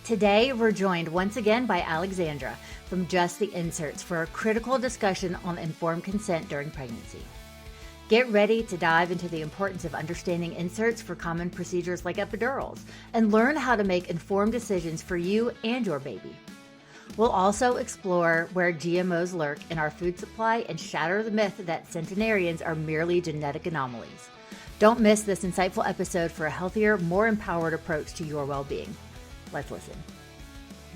Today, we're joined once again by Alexandra from Just the Inserts for a critical discussion on informed consent during pregnancy. Get ready to dive into the importance of understanding inserts for common procedures like epidurals and learn how to make informed decisions for you and your baby. We'll also explore where GMOs lurk in our food supply and shatter the myth that centenarians are merely genetic anomalies. Don't miss this insightful episode for a healthier, more empowered approach to your well-being. Let's listen.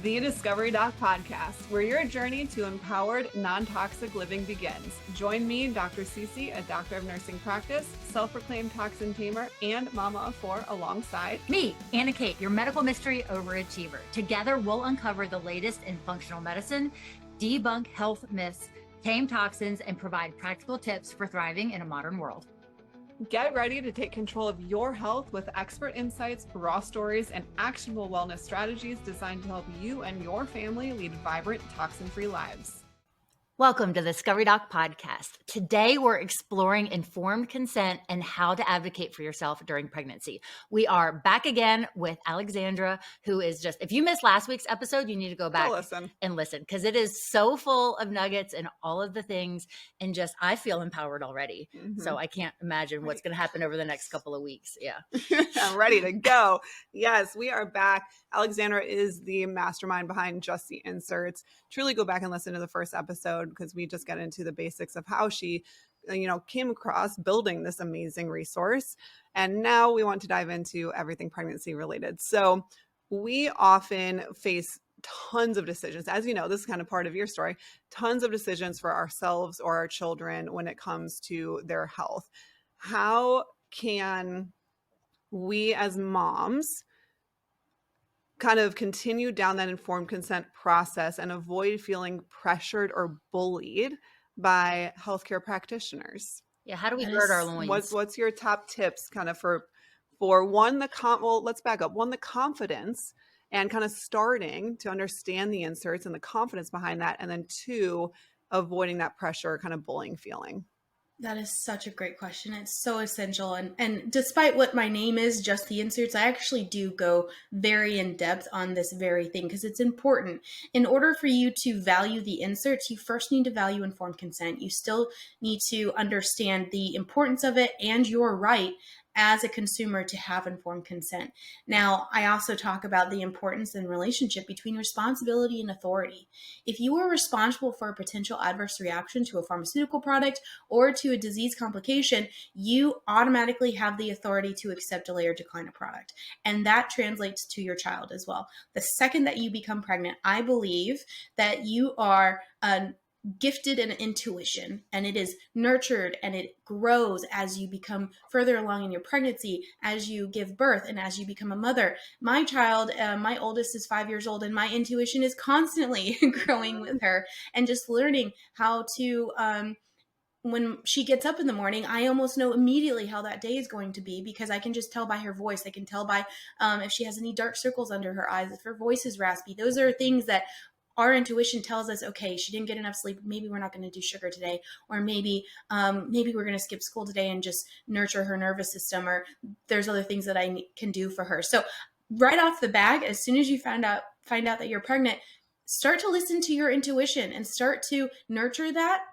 The Discovery Doc Podcast, where your journey to empowered, non-toxic living begins. Join me, Dr. Cece, a doctor of nursing practice, self-proclaimed toxin tamer, and mama of four, alongside me, Anna Kate, your medical mystery overachiever. Together, we'll uncover the latest in functional medicine, debunk health myths, tame toxins, and provide practical tips for thriving in a modern world. Get ready to take control of your health with expert insights, raw stories, and actionable wellness strategies designed to help you and your family lead vibrant, toxin-free lives. Welcome to the Discovery Doc Podcast. Today, we're exploring informed consent and how to advocate for yourself during pregnancy. We are back again with Alexandra, who is just, if you missed last week's episode, you need to go back and listen because it is so full of nuggets and all of the things. And just, I feel empowered already. So I can't imagine what's going to happen over the next couple of weeks. Yeah. I'm ready to go. Yes, we are back. Alexandra is the mastermind behind Just the Inserts. Truly go back and listen to the first episode because we just get into the basics of how she, came across building this amazing resource. And now we want to dive into everything pregnancy related. So we often face tons of decisions. As you know, this is kind of part of your story, tons of decisions for ourselves or our children when it comes to their health. How can we as moms kind of continue down that informed consent process and avoid feeling pressured or bullied by healthcare practitioners? Yeah, how do we gird our loins? What's your top tips kind of for one, let's back up. One, the confidence and kind of starting to understand the inserts and the confidence behind that. And then two, avoiding that pressure kind of bullying feeling. That is such a great question. It's so essential. And despite what my name is, Just the Inserts, I actually do go very in depth on this very thing because it's important. In order for you to value the inserts, you first need to value informed consent. You still need to understand the importance of it and your right as a consumer to have informed consent. Now, I also talk about the importance and relationship between responsibility and authority. If you are responsible for a potential adverse reaction to a pharmaceutical product or to a disease complication, you automatically have the authority to accept, delay, or decline a product. And that translates to your child as well. The second that you become pregnant, I believe that you are gifted an intuition, and it is nurtured and it grows as you become further along in your pregnancy, as you give birth and as you become a mother. My child, my oldest is 5 years old, and my intuition is constantly growing with her and just learning how to, when she gets up in the morning, I almost know immediately how that day is going to be because I can just tell by her voice. I can tell by if she has any dark circles under her eyes, if her voice is raspy. Those are things that our intuition tells us, okay, she didn't get enough sleep. Maybe we're not going to do sugar today, or maybe we're going to skip school today and just nurture her nervous system, or there's other things that I can do for her. So right off the bat, as soon as you find out that you're pregnant, start to listen to your intuition and start to nurture that.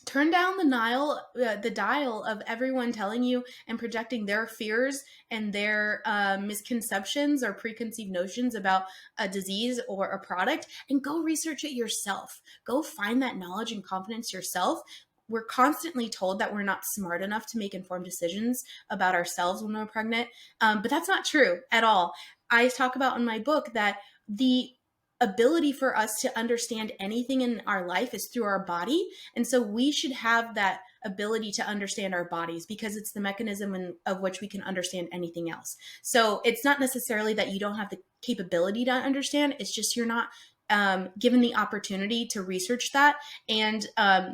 Turn down the dial of everyone telling you and projecting their fears and their misconceptions or preconceived notions about a disease or a product, and go research it yourself. Go find that knowledge and confidence yourself. We're constantly told that we're not smart enough to make informed decisions about ourselves when we're pregnant, but that's not true at all. I talk about in my book that the ability for us to understand anything in our life is through our body. And so we should have that ability to understand our bodies because it's the mechanism of which we can understand anything else. So it's not necessarily that you don't have the capability to understand. It's just you're not given the opportunity to research that, and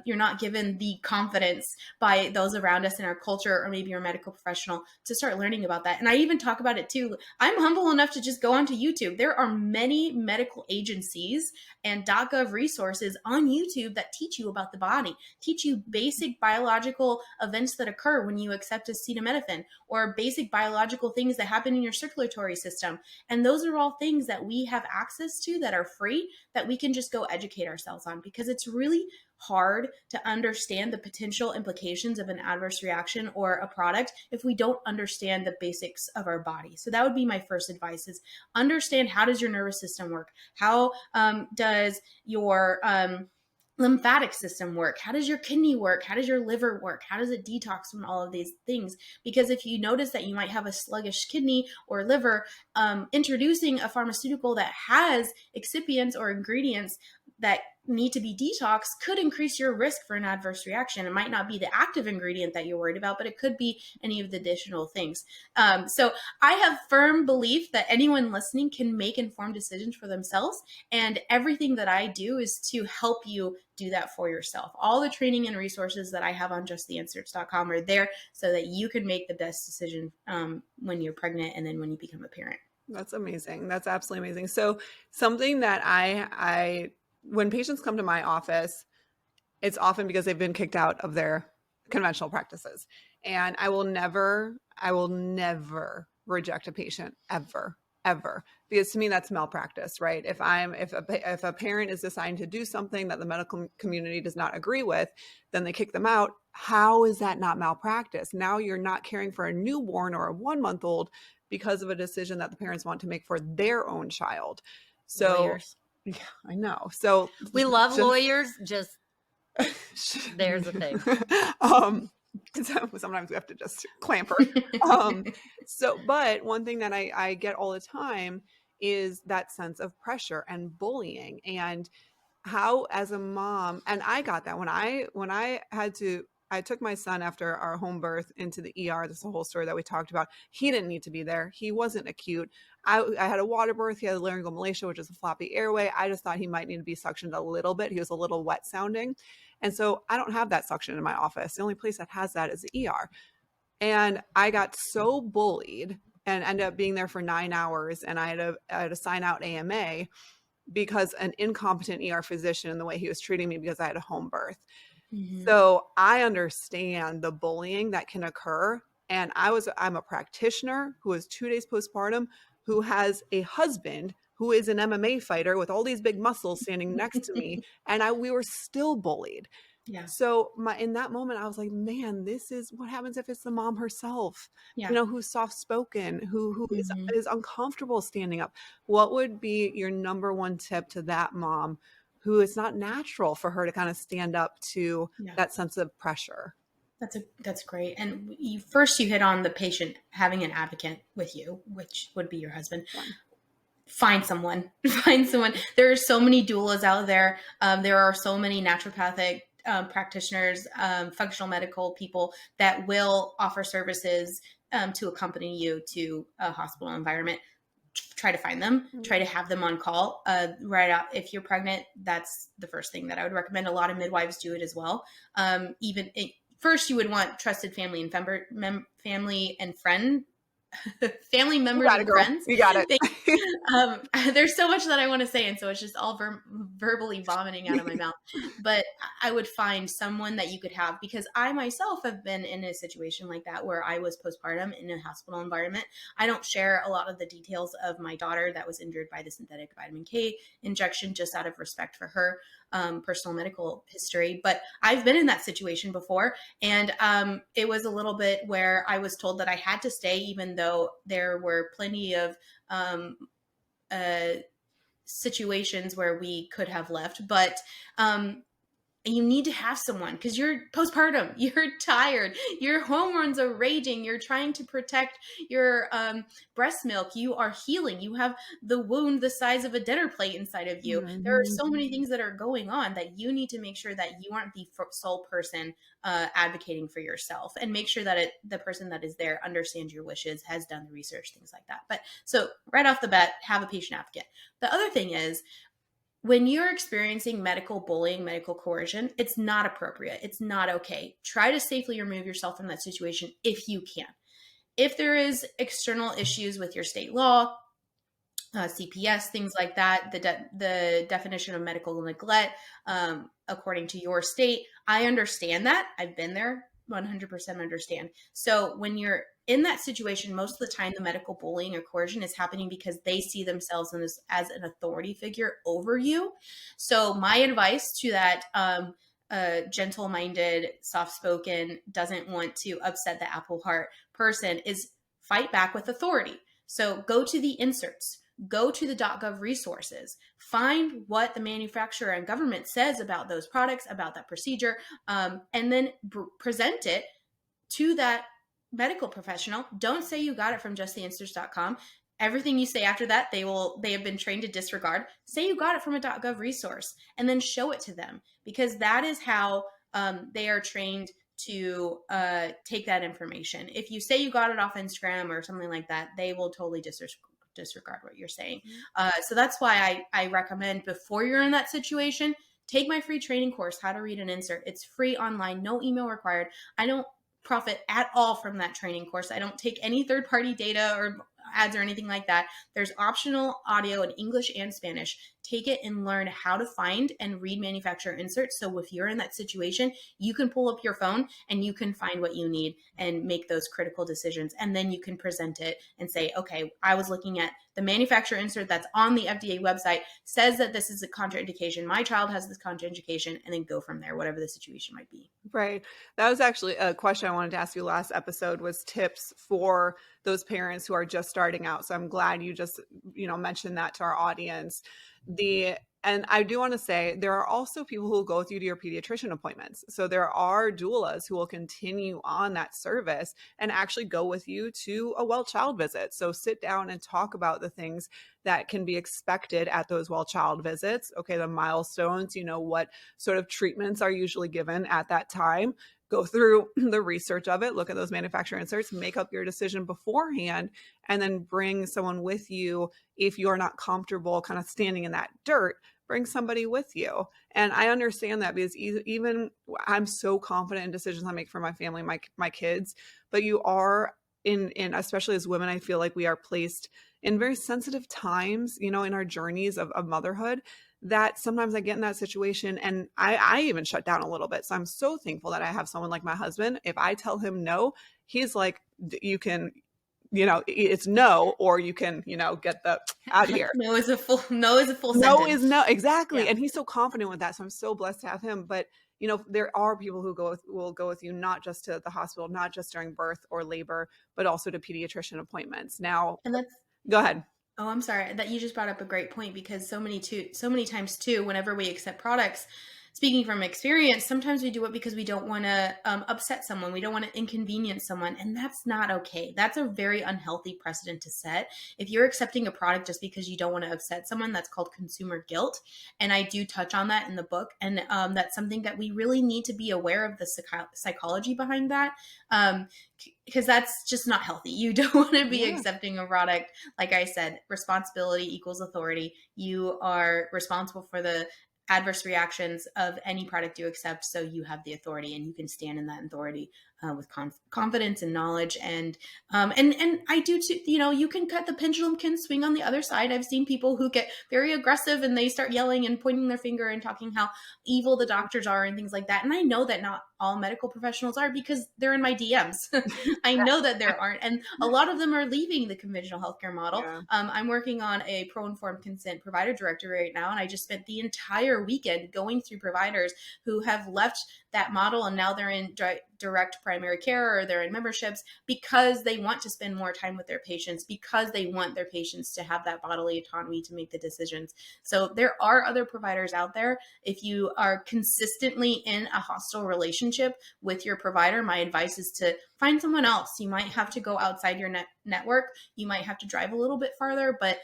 you're not given the confidence by those around us in our culture, or maybe your medical professional, to start learning about that. And I even talk about it too. I'm humble enough to just go onto YouTube. There are many medical agencies and .gov resources on YouTube that teach you about the body, teach you basic biological events that occur when you accept acetaminophen, or basic biological things that happen in your circulatory system. And those are all things that we have access to that are free, that we can just go educate ourselves on, because it's really hard to understand the potential implications of an adverse reaction or a product if we don't understand the basics of our body. So that would be my first advice, is understand, how does your nervous system work? How does your lymphatic system work? How does your kidney work? How does your liver work? How does it detox from all of these things? Because if you notice that you might have a sluggish kidney or liver, introducing a pharmaceutical that has excipients or ingredients that need to be detoxed could increase your risk for an adverse reaction. It might not be the active ingredient that you're worried about, but it could be any of the additional things. So I have firm belief that anyone listening can make informed decisions for themselves. And everything that I do is to help you do that for yourself. All the training and resources that I have on justtheinserts.com are there so that you can make the best decision when you're pregnant and then when you become a parent. That's amazing. That's absolutely amazing. So something that I when patients come to my office, it's often because they've been kicked out of their conventional practices. And I will never reject a patient ever, because to me, that's malpractice, right? If a parent is assigned to do something that the medical community does not agree with, then they kick them out. How is that not malpractice? Now you're not caring for a newborn or a 1-month-old because of a decision that the parents want to make for their own child. So Lawyers. yeah, I know. So We love lawyers, just there's the thing. So sometimes we have to just clamper. But one thing that I get all the time is that sense of pressure and bullying, and how, as a mom, and I got that when I took my son after our home birth into the ER. This is the whole story that we talked about. He didn't need to be there. He wasn't acute. I had a water birth. He had laryngeal malacia, which is a floppy airway. I just thought he might need to be suctioned a little bit. He was a little wet sounding. And so I don't have that suction in my office. The only place that has that is the ER. And I got so bullied and ended up being there for 9 hours. And I had to sign out AMA because an incompetent ER physician and the way he was treating me because I had a home birth. Mm-hmm. So I understand the bullying that can occur. And I'm a practitioner who was 2 days postpartum, who has a husband who is an MMA fighter with all these big muscles standing next to me. And we were still bullied. Yeah. So in that moment, I was like, man, this is what happens if it's the mom herself, who's soft-spoken, who is uncomfortable standing up. What would be your number one tip to that mom who it's not natural for her to kind of stand up to that sense of pressure? That's great. And you hit on the patient having an advocate with you, which would be your husband. Yeah. Find someone. There are so many doulas out there. There are so many naturopathic practitioners, functional medical people that will offer services to accompany you to a hospital environment. Try to find them, try to have them on call right out. If you're pregnant, that's the first thing that I would recommend. A lot of midwives do it as well. First, you would want trusted family and family members and friends. You got it. There's so much that I want to say, and so it's just all verbally vomiting out of my mouth. But I would find someone that you could have, because I myself have been in a situation like that where I was postpartum in a hospital environment. I don't share a lot of the details of my daughter that was injured by the synthetic vitamin K injection, just out of respect for her personal medical history. But I've been in that situation before. And it was a little bit where I was told that I had to stay, even though there were plenty of situations where we could have left. But you need to have someone, because you're postpartum, you're tired, your hormones are raging, you're trying to protect your breast milk, you are healing, you have the wound the size of a dinner plate inside of you. Mm-hmm. There are so many things that are going on that you need to make sure that you aren't the sole person advocating for yourself, and make sure that the person that is there understands your wishes, has done the research, things like that. But so right off the bat, have a patient advocate. The other thing is, when you're experiencing medical bullying, medical coercion, it's not appropriate. It's not okay. Try to safely remove yourself from that situation if you can. If there is external issues with your state law, CPS, things like that, the definition of medical neglect, according to your state, I understand that. I've been there, 100% understand. So when you're in that situation, most of the time the medical bullying or coercion is happening because they see themselves as an authority figure over you. So my advice to that gentle-minded, soft-spoken, doesn't want to upset the apple heart person is fight back with authority. So go to the inserts. Go to the .gov resources, find what the manufacturer and government says about those products, about that procedure, and then present it to that medical professional. Don't say you got it from justtheinserts.com. Everything you say after that, they have been trained to disregard. Say you got it from a .gov resource and then show it to them, because that is how they are trained to take that information. If you say you got it off Instagram or something like that, they will totally disregard what you're saying. So that's why I recommend, before you're in that situation, take my free training course, How to Read an Insert. It's free online, no email required. I don't profit at all from that training course. I don't take any third-party data or ads or anything like that. There's optional audio in English and Spanish. Take it and learn how to find and read manufacturer inserts. So if you're in that situation, you can pull up your phone and you can find what you need and make those critical decisions. And then you can present it and say, okay, I was looking at the manufacturer insert that's on the FDA website, says that this is a contraindication. My child has this contraindication, and then go from there, whatever the situation might be. Right. That was actually a question I wanted to ask you last episode, was tips for those parents who are just starting out. So I'm glad you just, mentioned that to our audience. And I do want to say, there are also people who will go with you to your pediatrician appointments. So there are doulas who will continue on that service and actually go with you to a well child visit. So sit down and talk about the things that can be expected at those well child visits. Okay, the milestones, what sort of treatments are usually given at that time. Go through the research of it, look at those manufacturer inserts, make up your decision beforehand, and then bring someone with you. If you're not comfortable kind of standing in that dirt, bring somebody with you. And I understand that, because even I'm so confident in decisions I make for my family, my kids, but you are in especially as women, I feel like we are placed in very sensitive times, in our journeys of motherhood, that sometimes I get in that situation and I even shut down a little bit. So I'm so thankful that I have someone like my husband. If I tell him no, he's like, you can, it's no, or you can, get the out of here. No is a full sentence. No is no. Exactly. Yeah. And he's so confident with that. So I'm so blessed to have him. But, there are people who will go with you, not just to the hospital, not just during birth or labor, but also to pediatrician appointments. Now, go ahead. Oh, I'm sorry that you just brought up a great point, because so many times too, whenever we accept products, speaking from experience, sometimes we do it because we don't want to upset someone. We don't want to inconvenience someone. And that's not okay. That's a very unhealthy precedent to set. If you're accepting a product just because you don't want to upset someone, that's called consumer guilt. And I do touch on that in the book. And that's something that we really need to be aware of, the psychology behind that. Because that's just not healthy. You don't want to be accepting a product. Like I said, responsibility equals authority. You are responsible for the adverse reactions of any product you accept. So you have the authority, and you can stand in that authority with confidence and knowledge. And I do too, you can the pendulum can swing on the other side. I've seen people who get very aggressive and they start yelling and pointing their finger and talking how evil the doctors are and things like that. And I know that not all medical professionals are, because they're in my DMs. I know that there aren't. And a lot of them are leaving the conventional healthcare model. Yeah. I'm working on a pro-informed consent provider directory right now. And I just spent the entire weekend going through providers who have left that model, and now they're in direct primary care, or they're in memberships, because they want to spend more time with their patients, because they want their patients to have that bodily autonomy to make the decisions. So there are other providers out there. If you are consistently in a hostile relationship with your provider, my advice is to find someone else. You might have to go outside your network. You might have to drive a little bit farther, but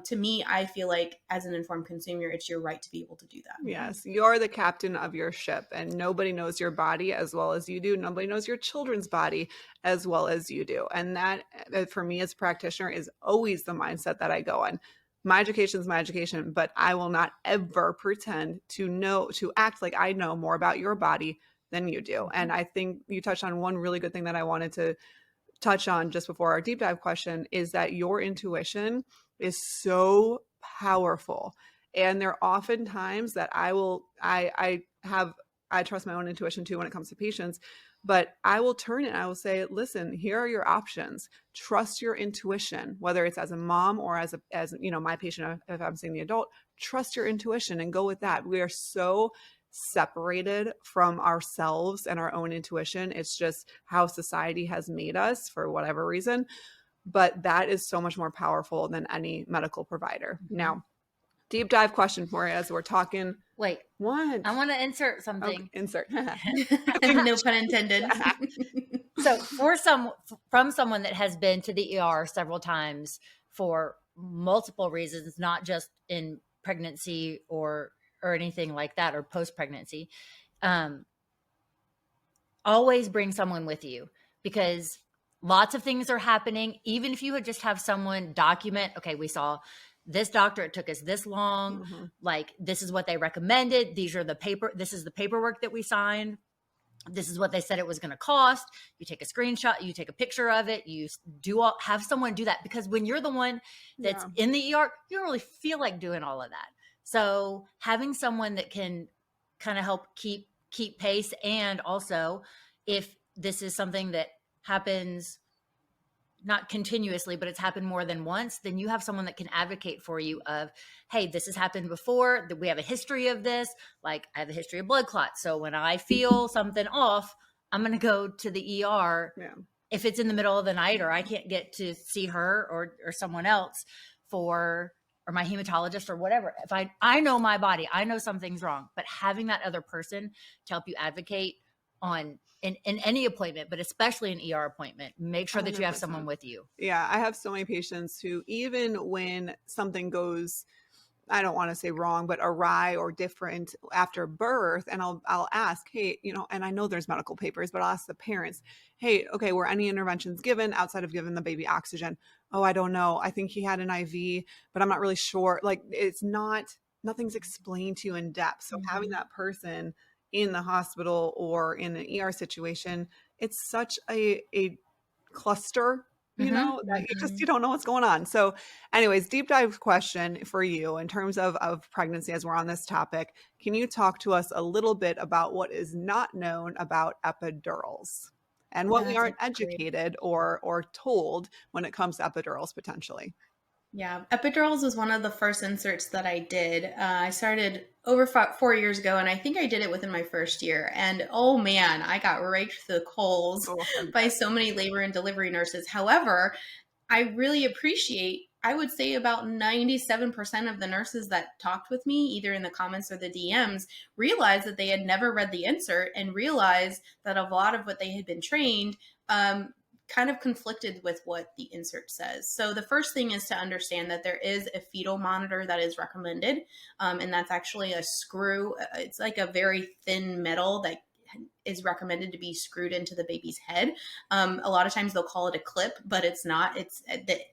to me, I feel like as an informed consumer, it's your right to be able to do that. Yes, you're the captain of your ship, and nobody knows your body as well as you do. Nobody knows your children's body as well as you do. And that, for me as a practitioner, is always the mindset that I go on. my education is my education, but I will not ever pretend to act like I know more about your body than you do. And I think you touched on one really good thing that I wanted to touch on just before our deep dive question, is that your intuition is so powerful. And there are often times that I trust my own intuition too when it comes to patients, but I will turn it and I will say, listen, here are your options. Trust your intuition, whether it's as a mom or as my patient, if I'm seeing the adult, trust your intuition and go with that. We are so separated from ourselves and our own intuition. It's just how society has made us for whatever reason. But that is so much more powerful than any medical provider. Now, deep dive question for you as we're talking. Wait, what? I want to insert something. Okay, insert. No pun intended. So from someone that has been to the ER several times for multiple reasons, not just in pregnancy or anything like that, or post-pregnancy, always bring someone with you, because lots of things are happening. Even if you would just have someone document, okay, we saw this doctor, it took us this long, like this is what they recommended, this is the paperwork that we signed, this is what they said it was going to cost. You take a screenshot, you take a picture of it, have someone do that, because when you're the one that's in the ER, you don't really feel like doing all of that. So having someone that can kind of help keep pace, and also if this is something that happens not continuously, but it's happened more than once, then you have someone that can advocate for you of, hey, this has happened before, that we have a history of this. Like I have a history of blood clots. So when I feel something off, I'm going to go to the ER. Yeah. If it's in the middle of the night or I can't get to see her or someone else or my hematologist or whatever. If I know my body, I know something's wrong, but having that other person to help you advocate in any appointment, but especially an ER appointment, make sure that 100%. You have someone with you. Yeah. I have so many patients who, even when something goes, I don't want to say wrong, but awry or different after birth, and I'll ask, hey, and I know there's medical papers, but I'll ask the parents, hey, okay, were any interventions given outside of giving the baby oxygen? Oh, I don't know. I think he had an IV, but I'm not really sure. Like nothing's explained to you in depth. So having that person in the hospital or in an ER situation, it's such a cluster, that you don't know what's going on. So anyways, deep dive question for you in terms of pregnancy, as we're on this topic. Can you talk to us a little bit about what is not known about epidurals and what we aren't educated or told when it comes to epidurals potentially? Yeah, epidurals was one of the first inserts that I did. I started over 4 years ago, and I think I did it within my first year. And oh man, I got raked to the coals by so many labor and delivery nurses. However, I really appreciate, I would say about 97% of the nurses that talked with me, either in the comments or the DMs, realized that they had never read the insert and realized that a lot of what they had been trained kind of conflicted with what the insert says. So the first thing is to understand that there is a fetal monitor that is recommended, and that's actually a screw. It's like a very thin metal that is recommended to be screwed into the baby's head. A lot of times they'll call it a clip, but it's not. It's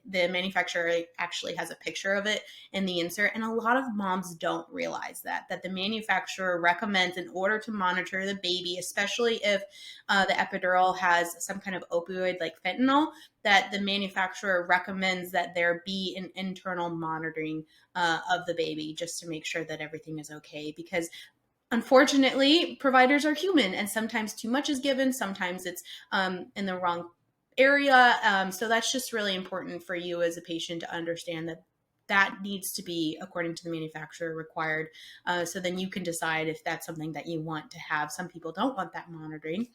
the manufacturer actually has a picture of it in the insert. And a lot of moms don't realize that the manufacturer recommends, in order to monitor the baby, especially if the epidural has some kind of opioid like fentanyl, that the manufacturer recommends that there be an internal monitoring of the baby, just to make sure that everything is okay. Because unfortunately, providers are human, and sometimes too much is given. Sometimes it's in the wrong area. So that's just really important for you as a patient to understand that needs to be, according to the manufacturer, required. So then you can decide if that's something that you want to have. Some people don't want that monitoring.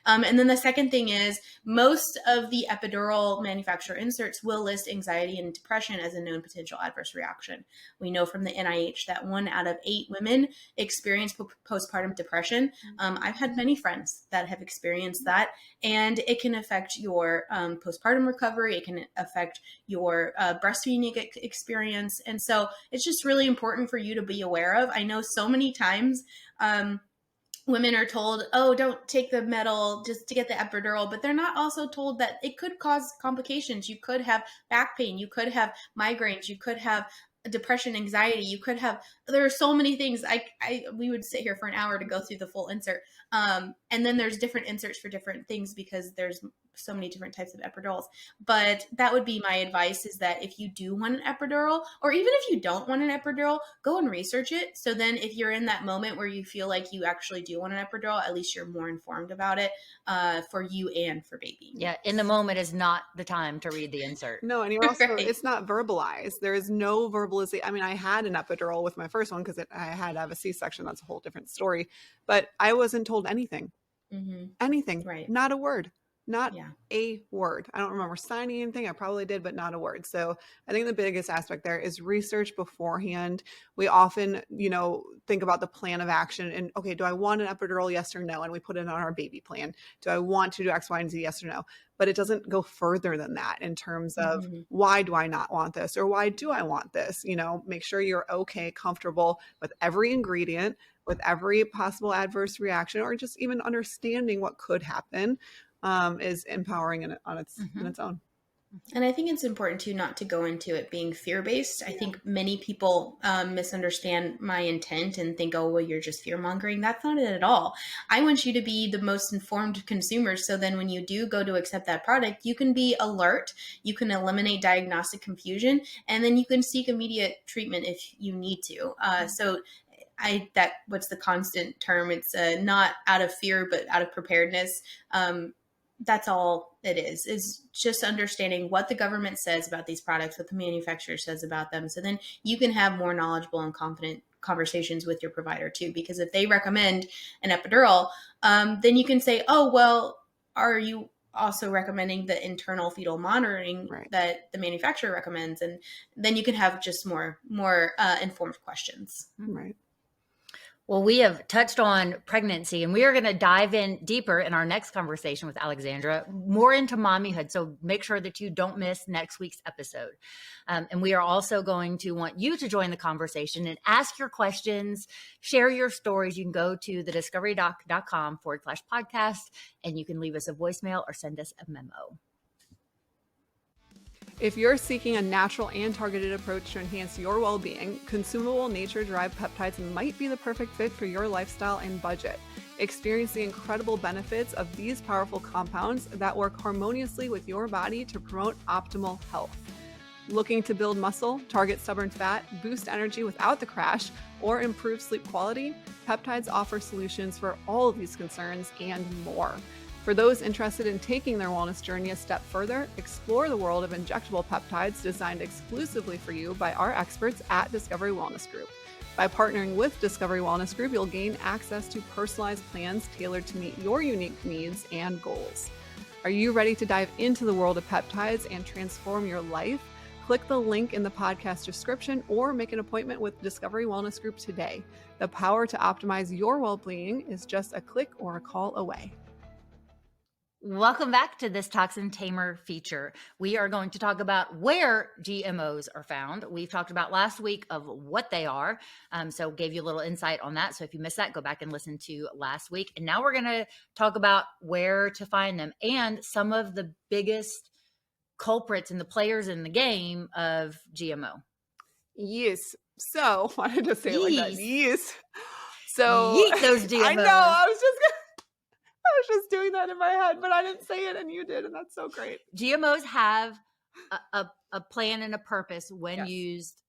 And then the second thing is, most of the epidural manufacturer inserts will list anxiety and depression as a known potential adverse reaction. We know from the NIH that 1 out of 8 women experience postpartum depression. I've had many friends that have experienced that, and it can affect your postpartum recovery. It can affect your breastfeeding experience. And so it's just really important for you to be aware of. I know so many times women are told, oh, don't take the metal just to get the epidural, but they're not also told that it could cause complications. You could have back pain, you could have migraines, you could have depression, anxiety. You could have, there are so many things. We would sit here for an hour to go through the full insert. And then there's different inserts for different things because there's so many different types of epidurals. But that would be my advice, is that if you do want an epidural, or even if you don't want an epidural, go and research it. So then if you're in that moment where you feel like you actually do want an epidural, at least you're more informed about it, for you and for baby. Yeah. In the moment is not the time to read the insert. No, and you're also, Right. it's not verbalized. There is no verbalization. I mean, I had an epidural with my first one because I had to have a C-section. That's a whole different story. But I wasn't told anything. Anything. Right. Not a word. Not a word. I don't remember signing anything. I probably did, but not a word. So I think the biggest aspect there is research beforehand. We often, think about the plan of action and, okay, do I want an epidural? Yes or no? And we put it on our baby plan. Do I want to do X, Y, and Z? Yes or no? But it doesn't go further than that in terms of why do I not want this, or why do I want this? Make sure you're okay, comfortable with every ingredient, with every possible adverse reaction, or just even understanding what could happen. Is empowering in its own. And I think it's important too not to go into it being fear-based. I think many people misunderstand my intent and think, oh, well, you're just fear-mongering. That's not it at all. I want you to be the most informed consumer, so then when you do go to accept that product, you can be alert, you can eliminate diagnostic confusion, and then you can seek immediate treatment if you need to. What's the constant term? It's not out of fear, but out of preparedness. That's all it is just understanding what the government says about these products, what the manufacturer says about them. So then you can have more knowledgeable and confident conversations with your provider too, because if they recommend an epidural, then you can say, oh, well, are you also recommending the internal fetal monitoring that the manufacturer recommends? And then you can have just more informed questions. Right. Well, we have touched on pregnancy, and we are going to dive in deeper in our next conversation with Alexandra, more into mommyhood. So make sure that you don't miss next week's episode. And we are also going to want you to join the conversation and ask your questions, share your stories. You can go to thediscoverydoc.com/podcast, and you can leave us a voicemail or send us a memo. If you're seeking a natural and targeted approach to enhance your well-being, consumable nature-derived peptides might be the perfect fit for your lifestyle and budget. Experience the incredible benefits of these powerful compounds that work harmoniously with your body to promote optimal health. Looking to build muscle, target stubborn fat, boost energy without the crash, or improve sleep quality? Peptides offer solutions for all of these concerns and more. For those interested in taking their wellness journey a step further, explore the world of injectable peptides designed exclusively for you by our experts at Discovery Wellness Group. By partnering with Discovery Wellness Group, you'll gain access to personalized plans tailored to meet your unique needs and goals. Are you ready to dive into the world of peptides and transform your life? Click the link in the podcast description or make an appointment with Discovery Wellness Group today. The power to optimize your well-being is just a click or a call away. Welcome back to this Toxin Tamer feature. We are going to talk about where GMOs are found. We've talked about last week of what they are, so gave you a little insight on that. So if you missed that, go back and listen to last week. And now we're going to talk about where to find them and some of the biggest culprits and the players in the game of GMO. Yes. So, why did I just say it like that? Yes. So, yeet those GMOs. I know. I was just doing that in my head, but I didn't say it and you did, and that's so great. GMOs have a plan and a purpose when used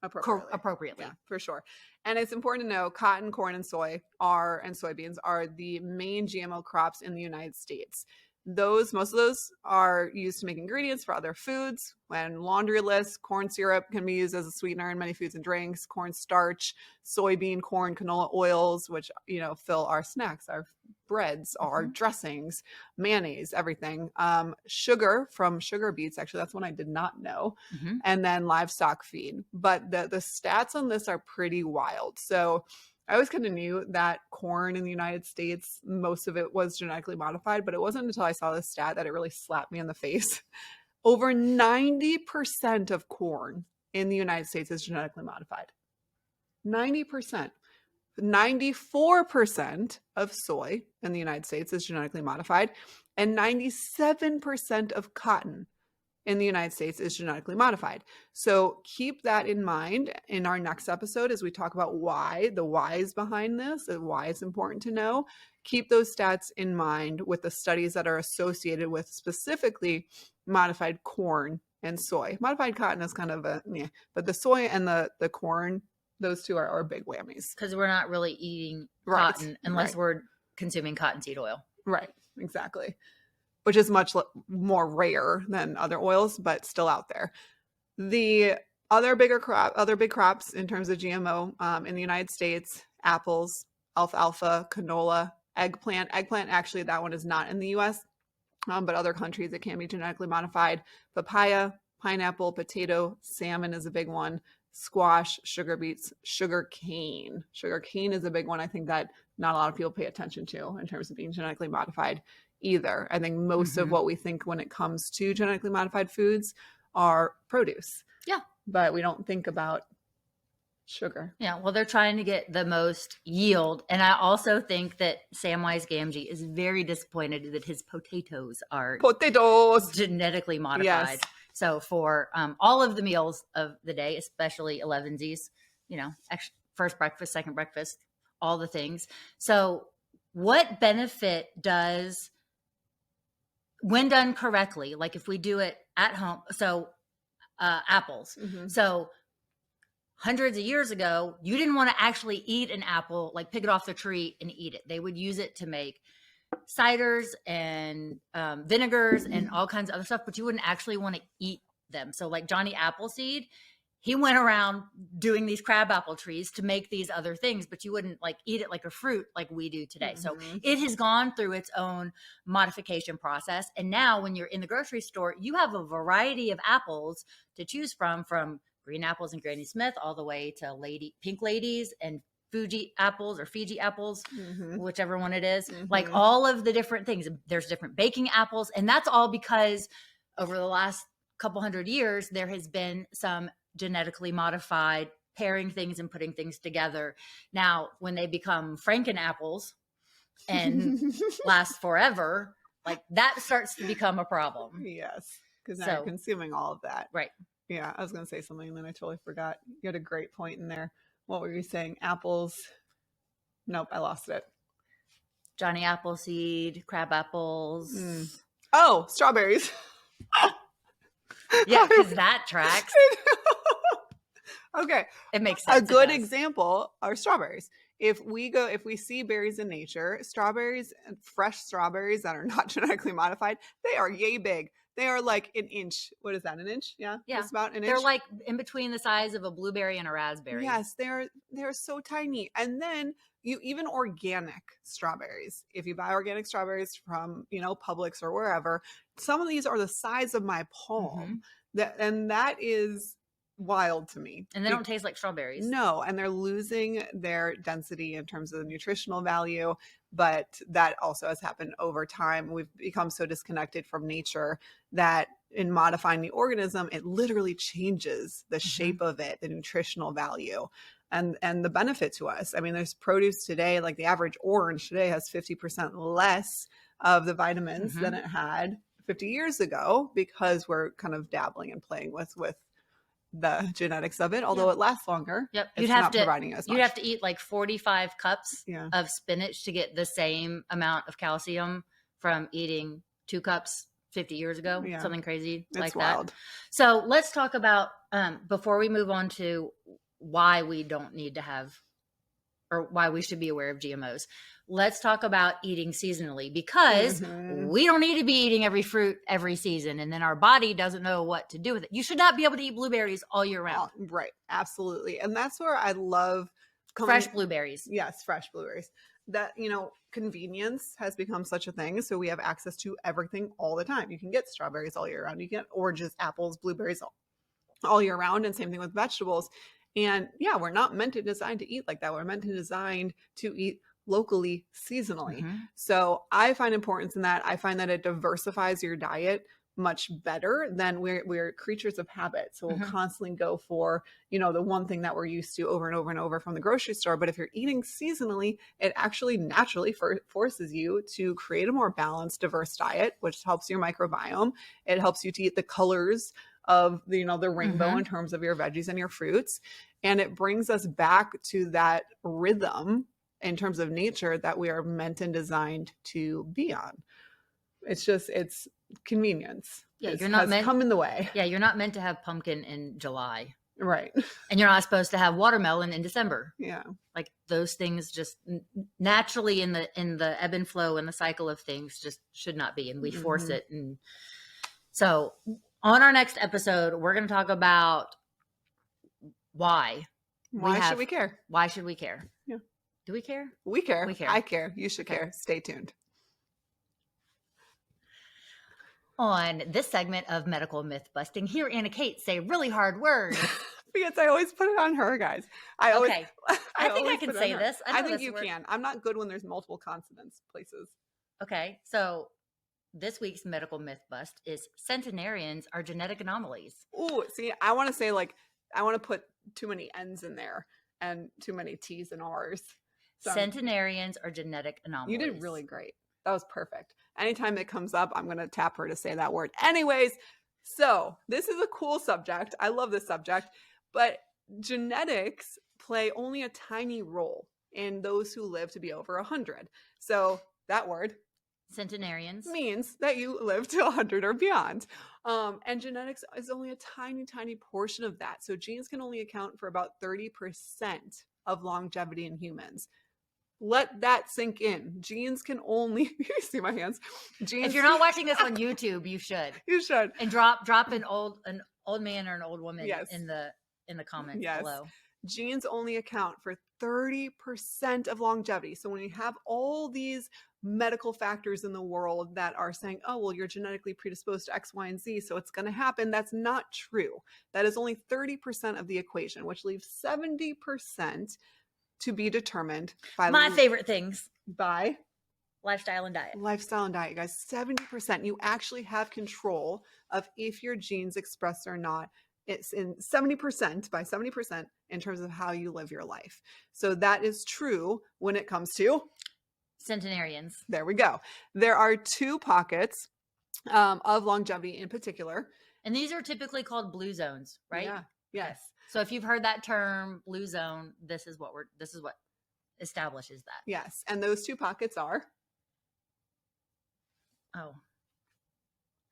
appropriately. Yeah, for sure. And it's important to know cotton, corn, and soybeans are the main GMO crops in the United States. Most of those are used to make ingredients for other foods. When laundry lists, corn syrup can be used as a sweetener in many foods and drinks, corn starch, soybean, corn, canola oils, which, fill our snacks, our breads, our dressings, mayonnaise, everything. Sugar from sugar beets. Actually, that's one I did not know. And then livestock feed. But the stats on this are pretty wild. So I always kind of knew that corn in the United States, most of it was genetically modified, but it wasn't until I saw this stat that it really slapped me in the face. Over 90% of corn in the United States is genetically modified. 90%. 94% of soy in the United States is genetically modified, and 97% of cotton in the United States is genetically modified. So keep that in mind in our next episode as we talk about the whys behind this, and why it's important to know. Keep those stats in mind with the studies that are associated with specifically modified corn and soy. Modified cotton is kind of but the soy and the corn, those two are big whammies. Because we're not really eating cotton unless we're consuming cottonseed oil. Right, exactly. Which is much more rare than other oils, but still out there. The other big crops in terms of GMO in the United States: apples, alfalfa, canola, eggplant. Eggplant, actually, that one is not in the U.S., but other countries it can be genetically modified. Papaya, pineapple, potato, salmon is a big one. Squash, sugar beets, sugar cane. Sugar cane is a big one. I think that not a lot of people pay attention to in terms of being genetically modified either. I think most of what we think when it comes to genetically modified foods are produce. Yeah. But we don't think about sugar. Yeah. Well, they're trying to get the most yield. And I also think that Samwise Gamgee is very disappointed that his potatoes are genetically modified. Yes. So for all of the meals of the day, especially 11sies, first breakfast, second breakfast, all the things. So what benefit does, when done correctly, like if we do it at home, so apples. So hundreds of years ago, you didn't want to actually eat an apple, like pick it off the tree and eat it. They would use it to make ciders and vinegars and all kinds of other stuff, but you wouldn't actually want to eat them. So like Johnny Appleseed, he went around doing these crabapple trees to make these other things, but you wouldn't like eat it like a fruit like we do today. So it has gone through its own modification process. And now when you're in the grocery store, you have a variety of apples to choose from green apples and Granny Smith all the way to pink ladies and Fuji apples or Fiji apples, whichever one it is, like all of the different things. There's different baking apples. And that's all because over the last couple hundred years, there has been some genetically modified pairing things and putting things together. Now, when they become Franken apples and last forever, like that starts to become a problem. Yes. Because now you're consuming all of that. Right. Yeah. I was going to say something and then I totally forgot. You had a great point in there. What were you saying? Apples? Nope, I lost it. Johnny Appleseed, crab apples. Oh, strawberries. Yeah, because that tracks. Okay. It makes sense. A good example are strawberries. If we see berries in nature, fresh strawberries that are not genetically modified, they are yay big. They are like an inch. What is that? An inch? Yeah. It's about an inch. They're like in between the size of a blueberry and a raspberry. Yes, they're so tiny. And then even organic strawberries. If you buy organic strawberries from, Publix or wherever, some of these are the size of my palm. That is wild to me. And they don't taste like strawberries. No, and they're losing their density in terms of the nutritional value, but that also has happened over time. We've become so disconnected from nature that in modifying the organism, it literally changes the shape of it, the nutritional value, and the benefit to us. I mean, there's produce today, like the average orange today has 50% less of the vitamins than it had 50 years ago because we're kind of dabbling and playing with the genetics of it, although it lasts longer. Yep. Providing as much. You'd have to eat like 45 cups of spinach to get the same amount of calcium from eating 2 cups 50 years ago. Something crazy like that. So let's talk about, before we move on to why we don't need to have, or why we should be aware of GMOs. Let's talk about eating seasonally, because we don't need to be eating every fruit every season. And then our body doesn't know what to do with it. You should not be able to eat blueberries all year round. Right. Absolutely. And that's where I love fresh blueberries. Yes. Fresh blueberries. That, convenience has become such a thing. So we have access to everything all the time. You can get strawberries all year round. You can get oranges, apples, blueberries all year round. And same thing with vegetables. And we're not meant to design to eat like that. We're meant to design to eat locally, seasonally. So I find importance in that. I find that it diversifies your diet much better, then we're creatures of habit. So we'll constantly go for, the one thing that we're used to over and over and over from the grocery store. But if you're eating seasonally, it actually naturally forces you to create a more balanced, diverse diet, which helps your microbiome. It helps you to eat the colors of the rainbow in terms of your veggies and your fruits. And it brings us back to that rhythm in terms of nature that we are meant and designed to be on. It's convenience. Yeah, It's, you're not has come in the way. Yeah, you're not meant to have pumpkin in July. Right. And you're not supposed to have watermelon in December. Yeah. Like those things just naturally in the ebb and flow and the cycle of things just should not be. And we force it. And so on our next episode, we're going to talk about why. Why should we care? Why should we care? Yeah. Do we care? We care. We care. I care. You should care. Stay tuned. On this segment of Medical Myth Busting, hear Anna Kate say really hard words. Because I always put it on her, guys. I think I can say this. I think you can. I'm not good when there's multiple consonants places. Okay, so this week's medical myth bust is centenarians are genetic anomalies. Ooh, see, I want to say I want to put too many N's in there and too many T's and R's. So centenarians are genetic anomalies. You did really great. That was perfect. Anytime it comes up, I'm going to tap her to say that word. Anyways, so this is a cool subject. I love this subject, but genetics play only a tiny role in those who live to be over 100. So that word, centenarians, means that you live to 100 or beyond. And genetics is only a tiny, tiny portion of that. So genes can only account for about 30% of longevity in humans. Let that sink in. Genes can only, you see my hands. Genes. If you're not watching this on YouTube, you should. You should. And drop an old man or an old woman in the comments yes. below. Genes only account for 30% of longevity. So when you have all these medical factors in the world that are saying, oh, well, you're genetically predisposed to X, Y, and Z, so it's going to happen. That's not true. That is only 30% of the equation, which leaves 70% to be determined by my favorite things. By lifestyle and diet. Lifestyle and diet, guys. 70%. You actually have control of if your genes express or not. It's in 70%, by 70% in terms of how you live your life. So that is true when it comes to centenarians. There we go. There are two pockets of longevity in particular. And these are typically called blue zones, right? Yeah. Yes. So if you've heard that term, blue zone, this is what establishes that. Yes. And those two pockets are?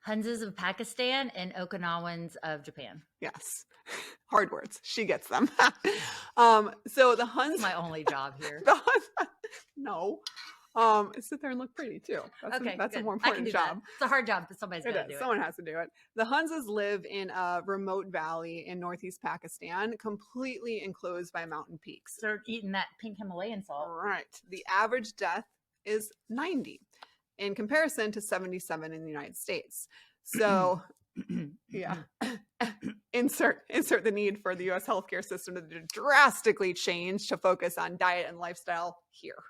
Hunzas of Pakistan and Okinawans of Japan. Yes. Hard words. She gets them. So the Huns. That's my only job here. No. Sit there and look pretty too. That's a more important job. That. It's a hard job, but somebody's got to do it. Someone has to do it. The Hunzas live in a remote valley in northeast Pakistan, completely enclosed by mountain peaks. They're eating that pink Himalayan salt. Right. The average death is 90 in comparison to 77 in the United States. So yeah, insert the need for the U.S. healthcare system to drastically change to focus on diet and lifestyle here.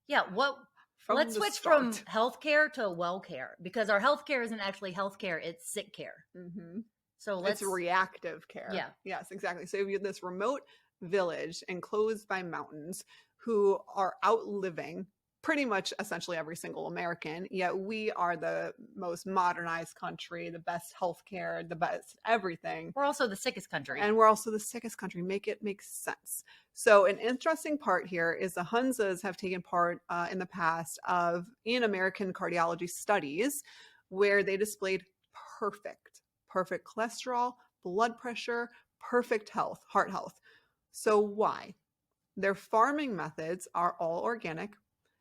Yeah, let's switch from healthcare to well care, because our healthcare isn't actually healthcare; it's sick care. Mm-hmm. So it's reactive care. Yeah. Yes, exactly. So you have this remote village enclosed by mountains who are outliving pretty much essentially every single American, yet we are the most modernized country, the best healthcare, the best everything. We're also the sickest country. And we're also the sickest country. Make it make sense. So an interesting part here is the Hunzas have taken part in the past in American cardiology studies where they displayed perfect cholesterol, blood pressure, perfect health, heart health. So why? Their farming methods are all organic.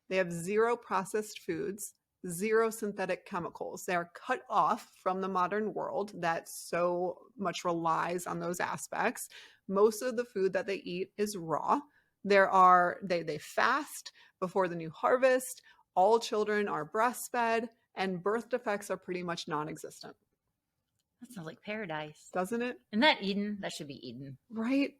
They have zero processed foods, zero synthetic chemicals. They are cut off from the modern world that so much relies on those aspects. Most of the food that they eat is raw. They fast before the new harvest. All children are breastfed, and birth defects are pretty much non-existent. That sounds like paradise. Doesn't it? Isn't that Eden? That should be Eden. Right.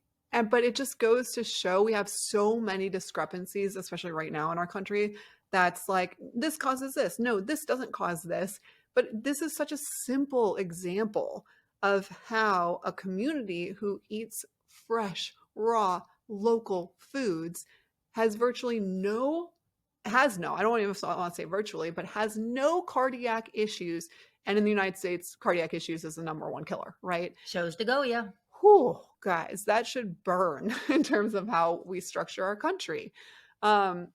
But it just goes to show we have so many discrepancies, especially right now in our country, that's like, this causes this. No, this doesn't cause this. But this is such a simple example of how a community who eats fresh, raw, local foods has virtually I don't even want to say virtually, but has no cardiac issues. And in the United States, cardiac issues is the number one killer, right? Shows to go, yeah. Whew, guys, that should burn in terms of how we structure our country. The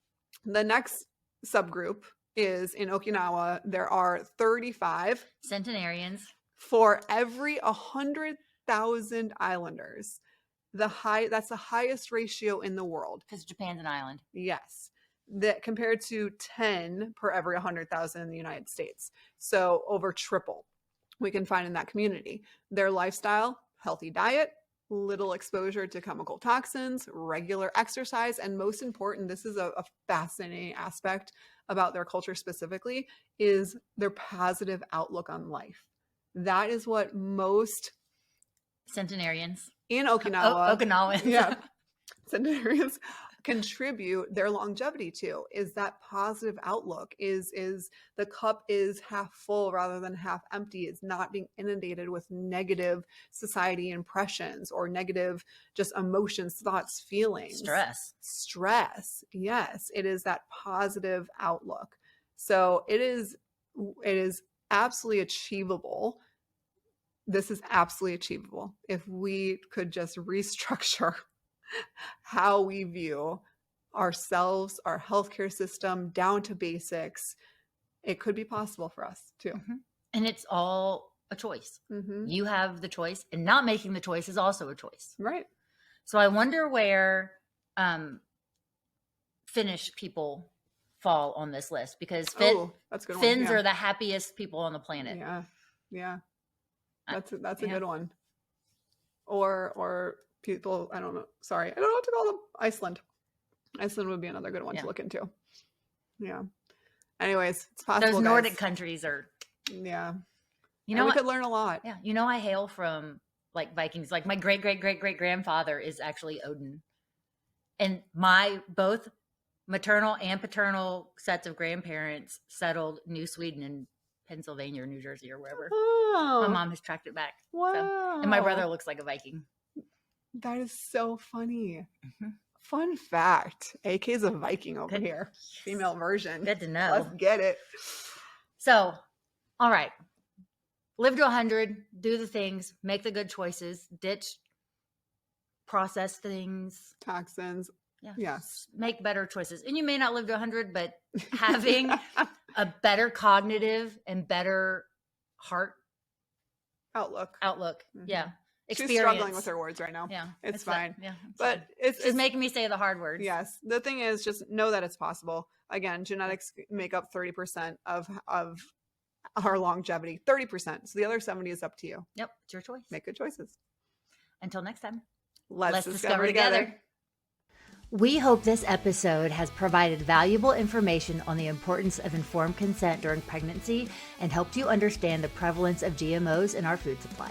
next subgroup is in Okinawa. There are 35 centenarians for every 100,000 islanders. That's the highest ratio in the world. Because Japan's an island. Yes. That compared to 10 per every 100,000 in the United States. So over triple we can find in that community. Their lifestyle, healthy diet, little exposure to chemical toxins, regular exercise, and most important, this is a fascinating aspect about their culture specifically, is their positive outlook on life. That is what most centenarians in Okinawa, Okinawans, yeah, centenarians contribute their longevity to, is that positive outlook, is the cup is half full rather than half empty, is not being inundated with negative society impressions or negative just emotions, thoughts, feelings, stress. Yes, it is that positive outlook. So it is absolutely achievable. This is absolutely achievable if we could just restructure how we view ourselves, our healthcare system, down to basics. It could be possible for us too. Mm-hmm. And it's all a choice. Mm-hmm. You have the choice, and not making the choice is also a choice. Right. So I wonder where Finnish people fall on this list, because that's a good Finns one. Yeah. are the happiest people on the planet. Yeah. Yeah. That's a good one. Or people, I don't know. Sorry, I don't know what to call them. Iceland would be another good one to look into. Yeah. Anyways, it's possible. Those Nordic countries are. Yeah. You know, we could learn a lot. Yeah. You know, I hail from like Vikings. Like my great grandfather is actually Odin, and my both maternal and paternal sets of grandparents settled New Sweden in Pennsylvania or New Jersey or wherever. Oh. My mom has tracked it back. Wow. So, and my brother looks like a Viking. That is so funny. Mm-hmm. Fun fact. AK's a Viking over here. Female version. Good to know. Let's get it. So, all right. Live to 100. Do the things. Make the good choices. Ditch processed things. Toxins. Yeah. Yes. Make better choices. And you may not live to 100, but having a better cognitive and better heart outlook. Mm-hmm. Yeah. Experience. She's struggling with her words right now. Yeah. It's fine. Yeah. But it's making me say the hard words. Yes. The thing is, just know that it's possible. Again, genetics make up 30% of our longevity. 30%. So the other 70 is up to you. Yep. It's your choice. Make good choices. Until next time. Let's discover together. We hope this episode has provided valuable information on the importance of informed consent during pregnancy and helped you understand the prevalence of GMOs in our food supply.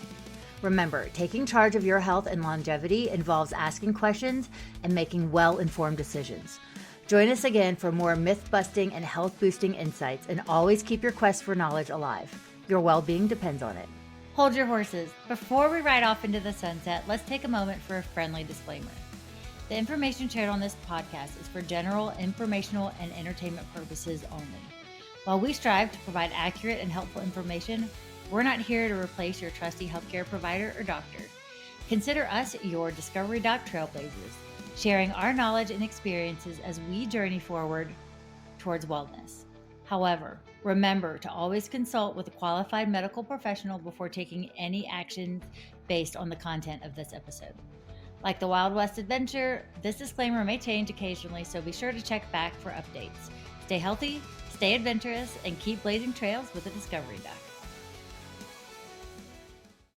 Remember, taking charge of your health and longevity involves asking questions and making well-informed decisions. Join us again for more myth-busting and health-boosting insights, and always keep your quest for knowledge alive. Your well-being depends on it. Hold your horses. Before we ride off into the sunset, let's take a moment for a friendly disclaimer. The information shared on this podcast is for general informational and entertainment purposes only. While we strive to provide accurate and helpful information, we're not here to replace your trusty healthcare provider or doctor. Consider us your Discovery Doc trailblazers, sharing our knowledge and experiences as we journey forward towards wellness. However, remember to always consult with a qualified medical professional before taking any action based on the content of this episode. Like the Wild West adventure, this disclaimer may change occasionally, so be sure to check back for updates. Stay healthy, stay adventurous, and keep blazing trails with the Discovery Doc.